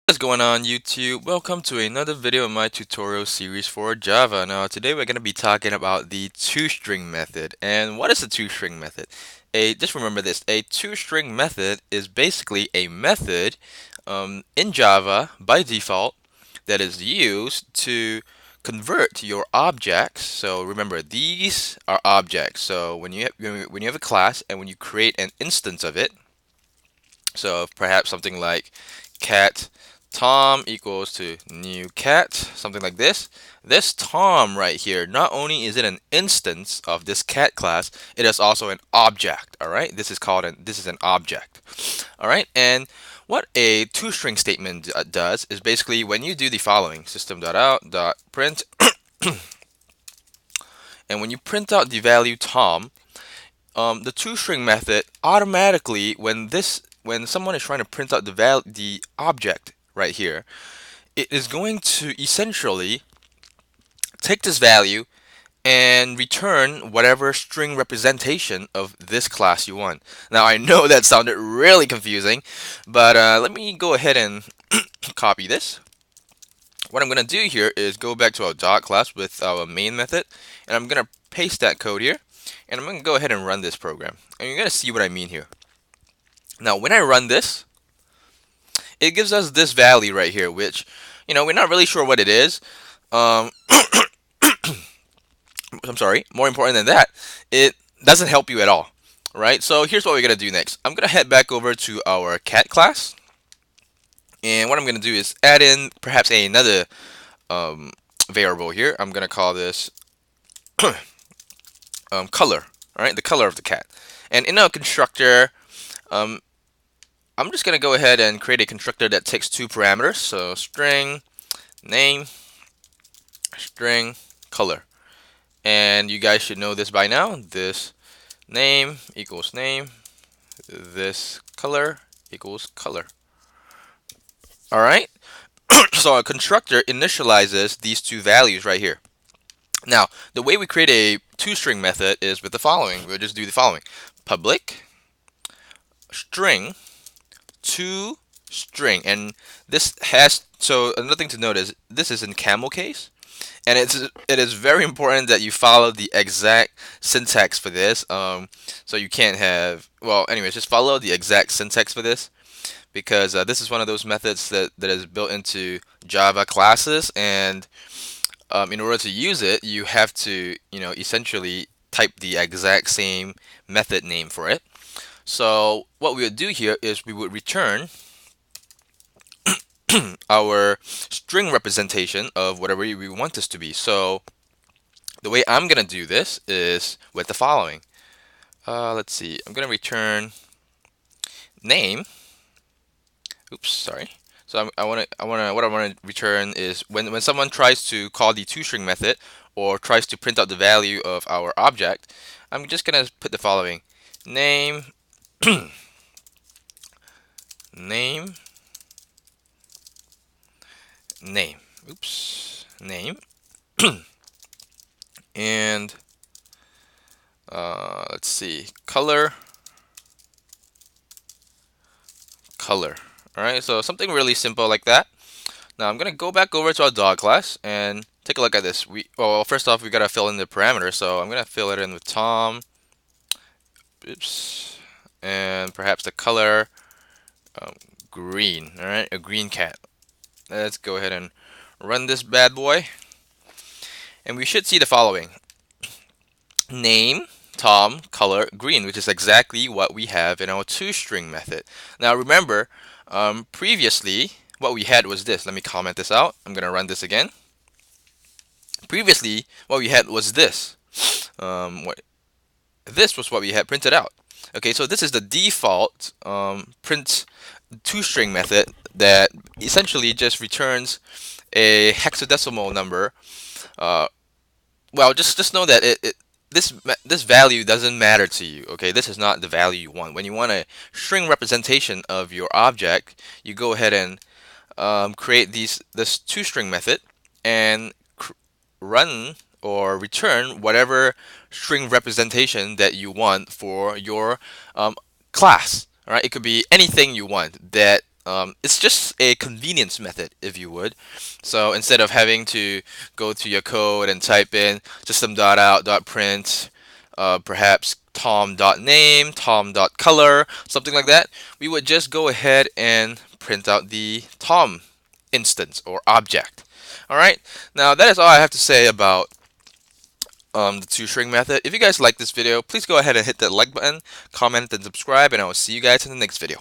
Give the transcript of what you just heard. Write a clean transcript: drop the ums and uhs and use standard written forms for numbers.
What's going on YouTube? Welcome to another video in my tutorial series for Java. Now today we're going to be talking about the toString method. And what is a toString method? Just remember this, a toString method is basically a method in Java by default that is used to convert your objects. So remember, these are objects. So when you have a class and when you create an instance of it, so perhaps something like cat Tom equals to new cat, something like this. This Tom right here, not only is it an instance of this cat class, it is also an object. All right, this is an object. All right, and what a toString statement does is basically when you do the following: system.out.print, and when you print out the value Tom, the toString method automatically, when someone is trying to print out the object right here, it is going to essentially take this value and return whatever string representation of this class you want. Now I know that sounded really confusing, but let me go ahead and copy this. What I'm going to do here is go back to our dot class with our main method, and I'm going to paste that code here, and I'm going to go ahead and run this program. And you're going to see what I mean here. Now when I run this, it gives us this value right here, which, we're not really sure what it is. Um, I'm sorry, more important than that, it doesn't help you at all, right? So here's what we're going to do next. I'm going to head back over to our cat class, and what I'm going to do is add in perhaps another um, variable here. I'm going to call this color, all right, the color of the cat. And in our constructor, um, I'm just going to go ahead and create a constructor that takes two parameters. So string name, string color. And you guys should know this by now. This name equals name. This color equals color. All right. So our constructor initializes these two values right here. Now, the way we create a toString method is with the following. We'll just do the following: public string toString, and this has, so another thing to note is this is in camel case, and it is very important that you follow the exact syntax for this. So you can't have, well, anyways, just follow the exact syntax for this, because this is one of those methods that is built into Java classes, and in order to use it, you have to, essentially type the exact same method name for it. So what we would do here is we would return our string representation of whatever we want this to be. So the way I'm going to do this is with the following. Let's see. I'm going to return name. Oops, sorry. So what I want to return is when someone tries to call the toString method or tries to print out the value of our object, I'm just going to put the following: name name name. Oops, name. And let's see, color. All right, so something really simple like that. Now I'm gonna go back over to our dog class and take a look at this. Well, first off, we gotta fill in the parameter, so I'm gonna fill it in with Tom. Oops, and perhaps the color green. All right, a green cat. Let's go ahead and run this bad boy, and we should see the following: name Tom, color green, which is exactly what we have in our toString method. Now remember, previously what we had was this. Let me comment this out. I'm gonna run this again. Previously, what we had was this. This was what we had printed out. Okay, so this is the default print toString method that essentially just returns a hexadecimal number. Well, just know that this value doesn't matter to you. Okay, this is not the value you want. When you want a string representation of your object, you go ahead and create this toString method and run or return whatever string representation that you want for your class. All right, it could be anything you want that It's just a convenience method, if you would. So instead of having to go to your code and type in system.out.print, perhaps tom.name, tom.color, something like that, we would just go ahead and print out the tom instance or object. All right. Now that is all I have to say about the toString method. If you guys like this video, please go ahead and hit that like button, comment, and subscribe, and I will see you guys in the next video.